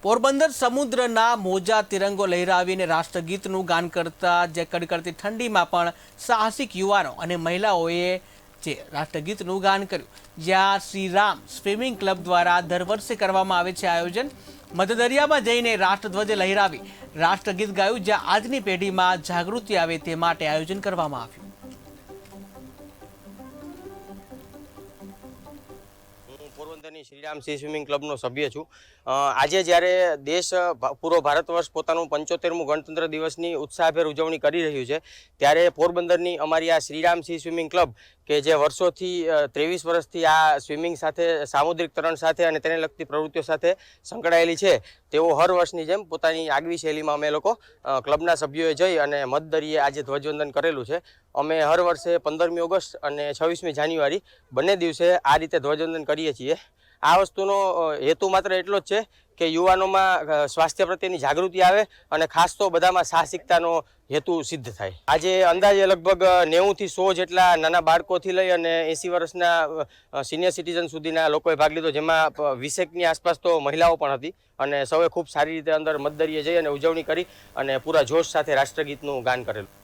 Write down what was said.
પોરબંદર સમુદ્રના મોજા તિરંગો લહેરાવીને રાષ્ટ્રગીતનું ગાન કરતા જે કડકડતી ઠંડીમાં પણ સાહસિક યુવાનો અને મહિલાઓએ જે રાષ્ટ્રગીતનું ગાન કર્યું, જ્યાં શ્રીરામ સ્વિમિંગ ક્લબ દ્વારા દર વર્ષે કરવામાં આવે છે આયોજન. મધદરિયામાં જઈને રાષ્ટ્રધ્વજ લહેરાવી રાષ્ટ્રગીત ગાયું, જ્યાં આજની પેઢીમાં જાગૃતિ આવે તે માટે આયોજન કરવામાં આવ્યું. પોરબંદરની શ્રીરામ સી સ્વિમિંગ ક્લબનો સભ્ય છું. આજે જ્યારે દેશ પૂરો ભારત વર્ષ પોતાનું 75મું ગણતંત્ર દિવસની ઉત્સાહભેર ઉજવણી કરી રહ્યું છે, ત્યારે પોરબંદરની અમારી આ શ્રીરામ સી સ્વિમિંગ ક્લબ કે જે વર્ષોથી 23 વર્ષથી આ સ્વિમિંગ સાથે, સામુદ્રિક તરણ સાથે અને તેને લગતી પ્રવૃત્તિઓ સાથે સંકળાયેલી છે, તેઓ હર વર્ષની જેમ પોતાની આગવી શૈલીમાં અમે લોકો ક્લબના સભ્યોએ જઈ અને મધદરિયે આજે ધ્વજવંદન કરેલું છે. અમે હર વર્ષે 15મી ઓગસ્ટ અને 26મી જાન્યુઆરી બંને દિવસે આ રીતે ધ્વજવંદન કરીએ છીએ. આ વસ્તુનો હેતુ માત્ર એટલો જ છે કે યુવાનોમાં સ્વાસ્થ્ય પ્રત્યેની જાગૃતિ આવે અને ખાસ તો બધામાં સાહસિકતાનો હેતુ સિદ્ધ થાય. આજે અંદાજે લગભગ 90થી 100 જેટલા નાના બાળકોથી લઈ અને 80 વર્ષના સિનિયર સિટીઝન સુધીના લોકોએ ભાગ લીધો, જેમાં 20ની આસપાસ તો મહિલાઓ પણ હતી અને સૌએ ખૂબ સારી રીતે અંદર મધદરિયે જઈ અને ઉજવણી કરી અને પૂરા જોશ સાથે રાષ્ટ્રગીતનું ગાન કરેલું.